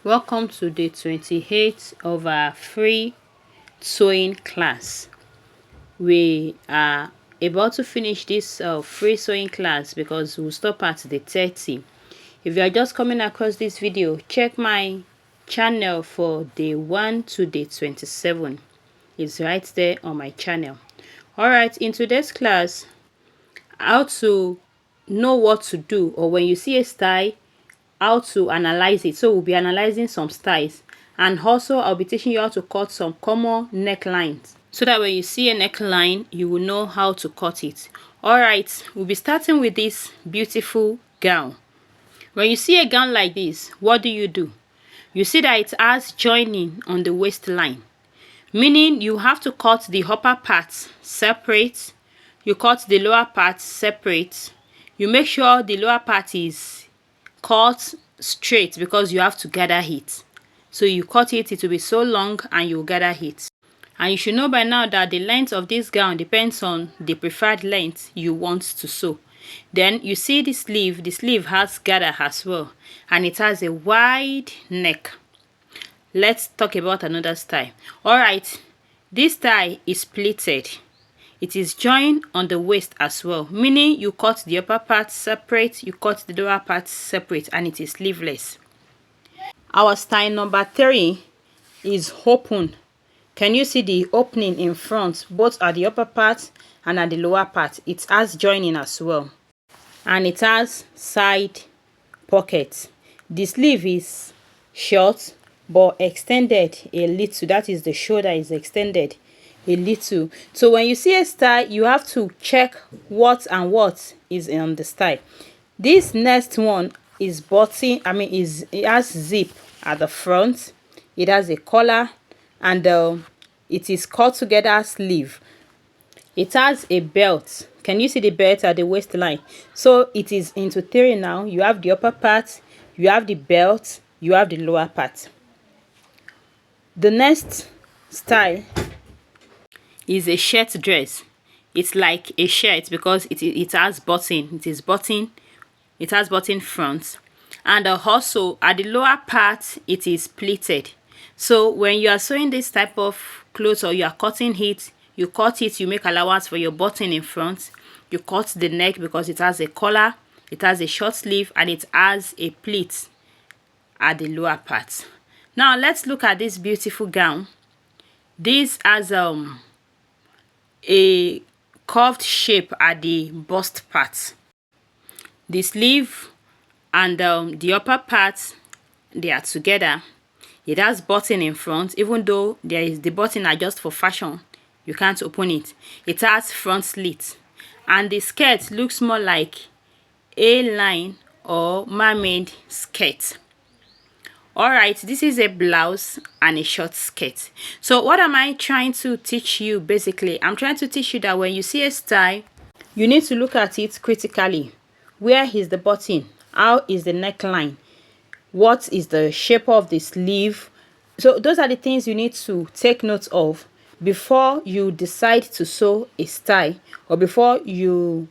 Welcome to day 28 of our free sewing class. We are about to finish this free sewing class because we'll stop at the 30. If you are just coming across this video, check my channel for day 1 to day 27. It's right there on my channel. Alright, in today's class, how to know what to do, or when you see a style, how to analyze it. So we'll be analyzing some styles, and also I'll be teaching you how to cut some common necklines so that when you see a neckline you will know how to cut it. All right, we'll be starting with this beautiful gown. When you see a gown like this, what do? You see that it has joining on the waistline, meaning you have to cut the upper part separate, you cut the lower part separate. You make sure the lower part is cut straight because you have to gather it. So you cut it, it will be so long and you gather it. And you should know by now that the length of this gown depends on the preferred length you want to sew. Then you see the sleeve has gather as well, and it has a wide neck. Let's talk about another style. Alright, this style is pleated. It is joined on the waist as well, meaning you cut the upper part separate, you cut the lower part separate, and it is sleeveless. Our style number 3 is open. Can you see the opening in front, both at the upper part and at the lower part? It has joining as well, and it has side pockets. The sleeve is short but extended a little. That is, the shoulder is extended a little. So when you see a style, you have to check what and what is on the style. This next one is button, it has zip at the front, it has a collar, and it is cut together sleeve. It has a belt. Can you see the belt at the waistline? So it is into 3 now. You have the upper part, you have the belt, you have the lower part. The next style is a shirt dress. It's like a shirt because it has button. It has button front, and also at the lower part it is pleated. So when you are sewing this type of clothes, or you are cutting it, you make allowance for your button in front. You cut the neck because it has a collar, it has a short sleeve, and it has a pleat at the lower part. Now let's look at this beautiful gown. This has a curved shape at the bust part. The sleeve and the upper part, they are together. It has button in front, even though the button are just for fashion, you can't open it. It has front slit, and the skirt looks more like a line or mermaid skirt. Alright, this is a blouse and a short skirt. So what am I trying to teach you? Basically, I'm trying to teach you that when you see a style, you need to look at it critically. Where is the button? How is the neckline? What is the shape of the sleeve? So those are the things you need to take note of before you decide to sew a style, or before you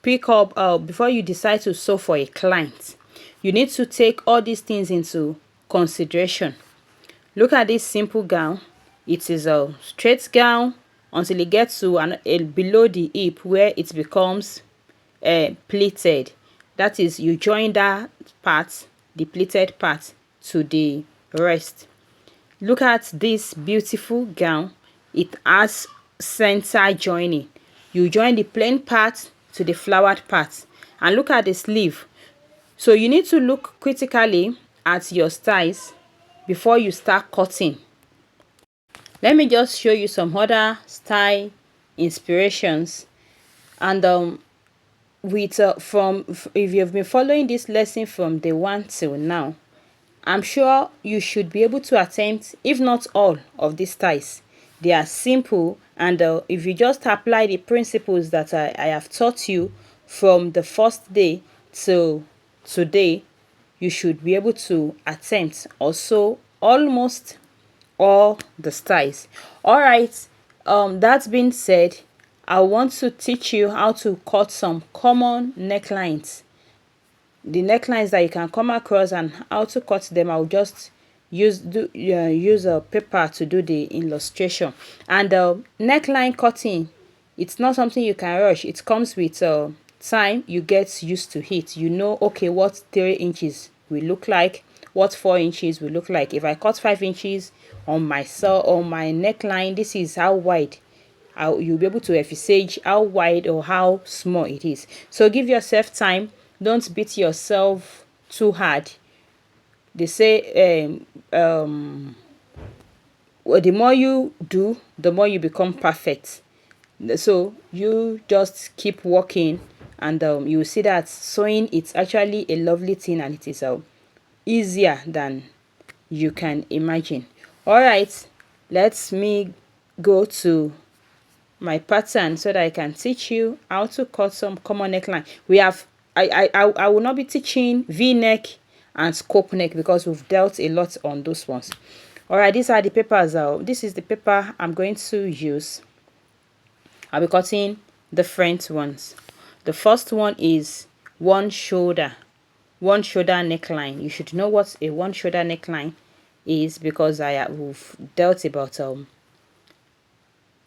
decide to sew for a client. You need to take all these things into consideration. Look at this simple gown. It is a straight gown until it gets to below the hip, where it becomes pleated. That is, you join that part, the pleated part, to the rest. Look at this beautiful gown. It has center joining. You join the plain part to the flowered part, and look at the sleeve. So you need to look critically at your styles before you start cutting. Let me just show you some other style inspirations, and if you've been following this lesson from day 1 till now, I'm sure you should be able to attempt, if not all, of these styles. They are simple, and if you just apply the principles that I have taught you from the first day till today, you should be able to attempt also almost all the styles. All right, that being said, I want to teach you how to cut some common necklines. The necklines that you can come across and how to cut them, I'll just use a paper to do the illustration. And neckline cutting, it's not something you can rush. It comes with time. You get used to it. You know, okay, what 3 inches will look like, what 4 inches will look like. If I cut 5 inches on my neckline, this is how wide you'll be able to envisage how wide or how small it is. So give yourself time. Don't beat yourself too hard. They say well, the more you do, the more you become perfect. So you just keep working, and you see that sewing, it's actually a lovely thing, and it is easier than you can imagine. All right, let me go to my pattern so that I can teach you how to cut some common neckline. We have I will not be teaching V-neck and scope neck because we've dealt a lot on those ones. All right, these are the papers. This is the paper I'm going to use. I'll be cutting the front ones. The first one is one shoulder neckline. You should know what a one shoulder neckline is because I have dealt about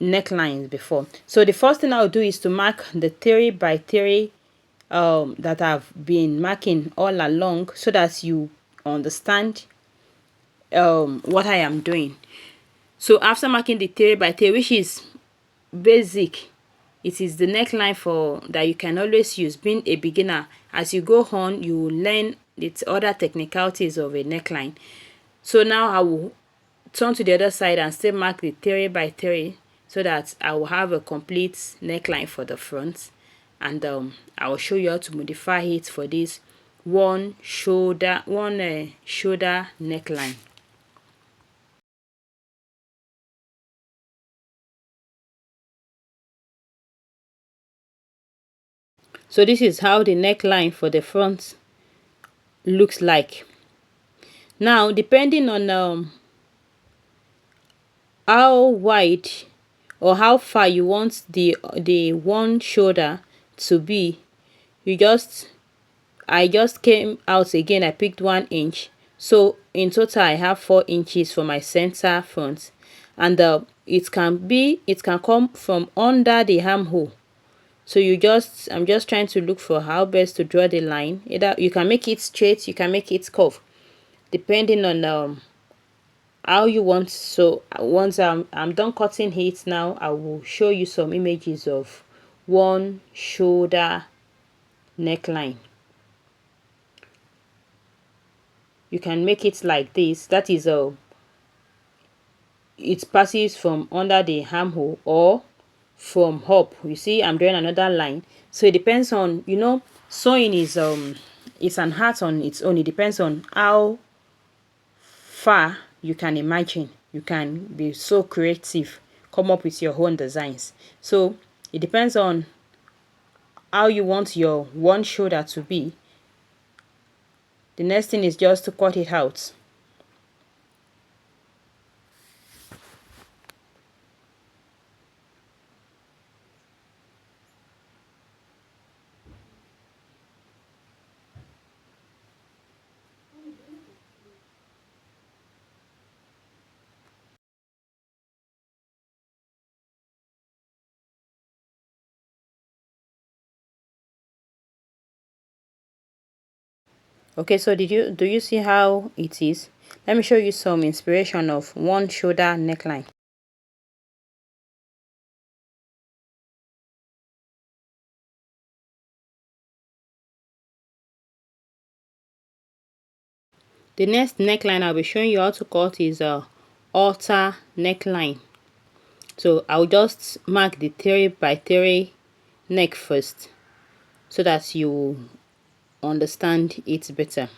necklines before. So the first thing I'll do is to mark the 3 by 3 that I've been marking all along, so that you understand what I am doing. So after marking the 3 by 3, which is basic, it is the neckline for that you can always use. Being a beginner, as you go on, you will learn the other technicalities of a neckline. So now I will turn to the other side and still mark the 3 by 3 so that I will have a complete neckline for the front. And I will show you how to modify it for this one shoulder neckline. So this is how the neckline for the front looks like. Now, depending on how wide or how far you want the one shoulder to be, I just came out again. I picked 1 inch, so in total I have 4 inches for my center front. And it can come from under the armhole. So I'm just trying to look for how best to draw the line. Either you can make it straight, you can make it curve, depending on how you want. So once I'm done cutting it, now I will show you some images of one shoulder neckline. You can make it like this. That is it passes from under the armhole or from up. You see, I'm drawing another line. So it depends on, sewing is it's an art on its own. It depends on how far you can imagine. You can be so creative, come up with your own designs. So it depends on how you want your one shoulder to be. The next thing is just to cut it out. Okay, so do you see how it is? Let me show you some inspiration of one shoulder neckline. The next neckline I'll be showing you how to cut is a halter neckline. So I'll just mark the 3 by 3 neck first so that you understand it better.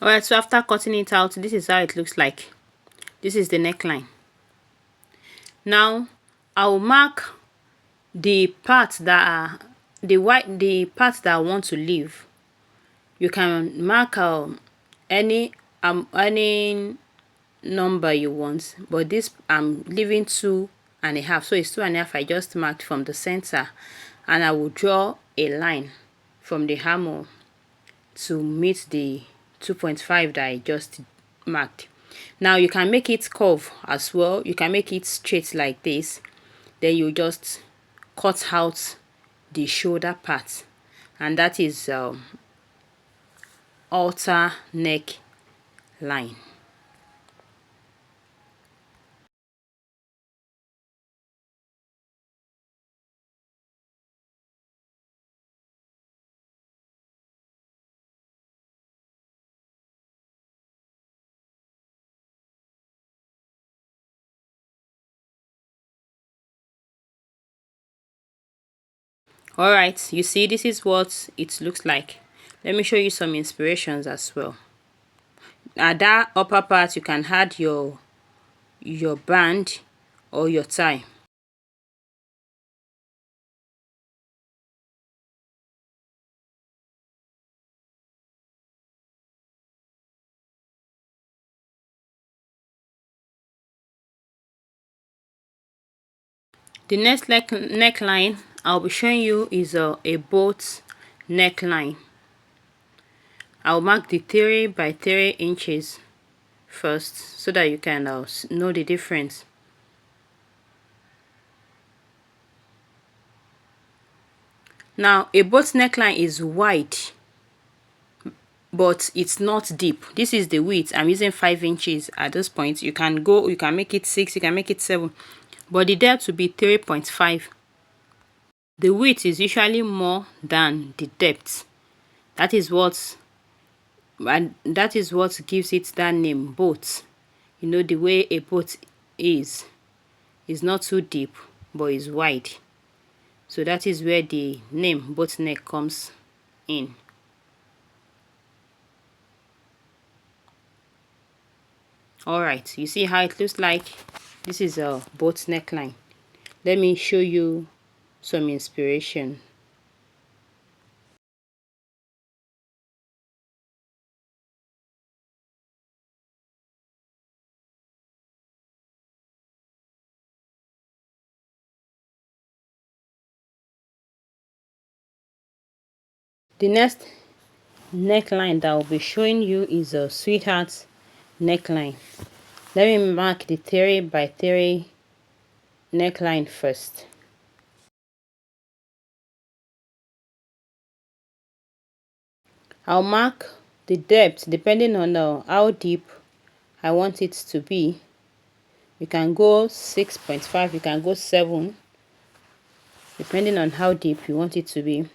Alright, so after cutting it out, this is how it looks like. This is the neckline. Now I'll mark the parts that are the parts that I want to leave. You can mark any number you want, but this I'm leaving 2 and a half. So it's 2.5 I just marked from the center, and I will draw a line from the armhole to meet the 2.5 that I just marked. Now you can make it curve as well. You can make it straight like this. Then you just cut out the shoulder part, and that is halter neck line. All right, you see, this is what it looks like. Let me show you some inspirations as well. At that upper part, you can add your band or your tie. The next neckline I'll be showing you is a boat neckline. I'll mark the 3 by 3 inches first so that you can know the difference. Now, a boat neckline is wide, but it's not deep. This is the width. I'm using 5 inches at this point. You can make it 6, you can make it 7, but the depth will be 3.5. The width is usually more than the depth. That is what gives it that name, boat. You know, the way a boat is not too deep, but is wide. So that is where the name boat neck comes in. All right, you see how it looks like? This is a boat neckline. Let me show you some inspiration. The next neckline that I'll be showing you is a sweetheart neckline. Let me mark the 3 by 3 neckline first. I'll mark the depth depending on how deep I want it to be. You can go 6.5, you can go 7, depending on how deep you want it to be.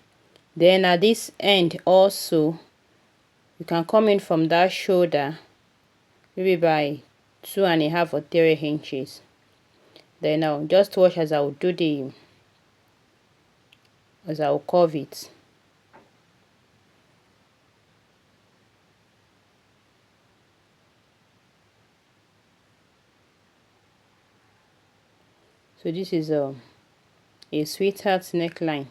Then at this end also, you can come in from that shoulder, maybe by 2.5 or 3 inches. Then I'll just watch as I'll curve it. So this is a sweetheart neckline.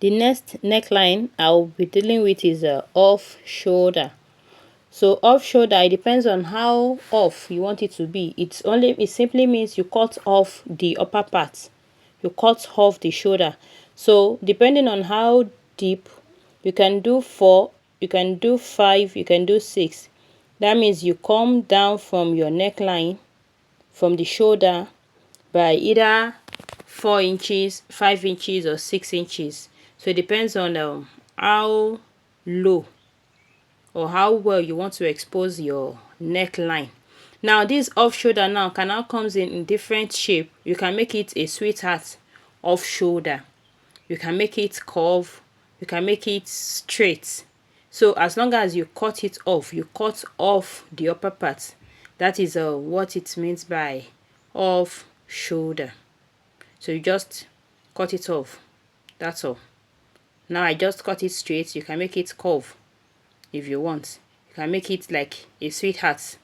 The next neckline I'll be dealing with is off shoulder. So off shoulder, it depends on how off you want it to be. It simply means you cut off the upper part. You cut off the shoulder. So depending on how deep, you can do 4, you can do 5, you can do 6. That means you come down from your neckline, from the shoulder, by either 4 inches, 5 inches, or 6 inches. So it depends on how low or how well you want to expose your neckline. Now this off shoulder now can now comes in different shape. You can make it a sweetheart off shoulder, you can make it curve, you can make it straight. So as long as you cut it off, you cut off the upper part. That is what it means by off shoulder. So you just cut it off, that's all. Now I just cut it straight. You can make it curve if you want, you can make it like a sweetheart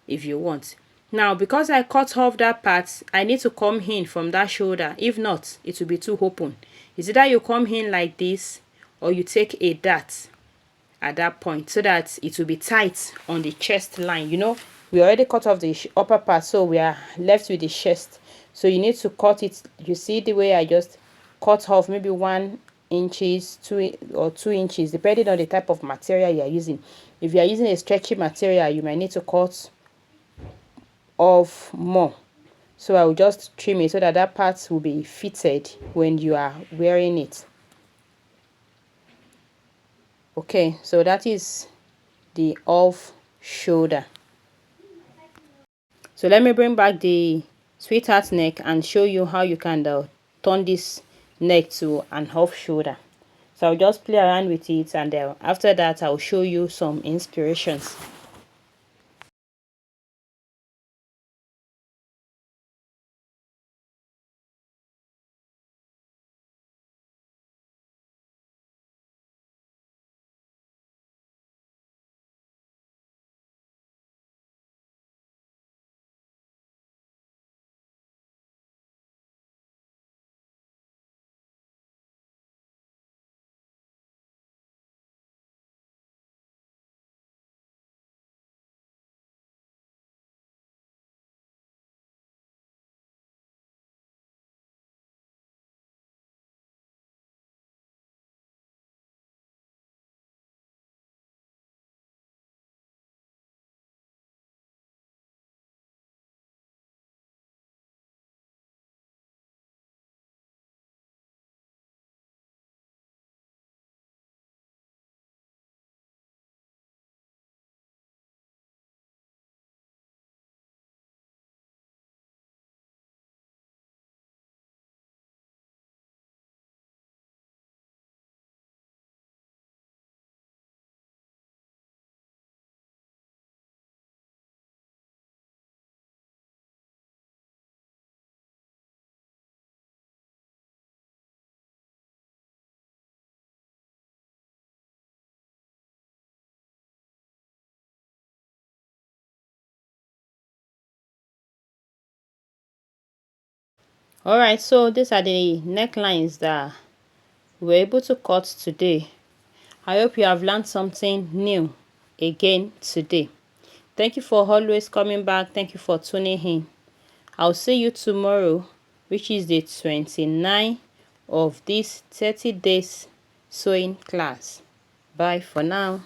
if you want. Now because I cut off that part, I need to come in from that shoulder. If not, it will be too open. Is either you come in like this or you take a dart at that point so that it will be tight on the chest line. You know, we already cut off the upper part, so we are left with the chest. So you need to cut it. You see the way I just cut off maybe 1 inches, 2 inches, depending on the type of material you are using. If you are using a stretchy material, you might need to cut off more. So I will just trim it so that that part will be fitted when you are wearing it. Okay, so that is the off shoulder. So let me bring back the sweetheart neck and show you how you can turn this neck to an off shoulder. So I'll just play around with it, and after that I'll show you some inspirations. Alright, so these are the necklines that we're able to cut today. I hope you have learned something new again today. Thank you for always coming back. Thank you for tuning in. I'll see you tomorrow, which is the 29th of this 30 days sewing class. Bye for now.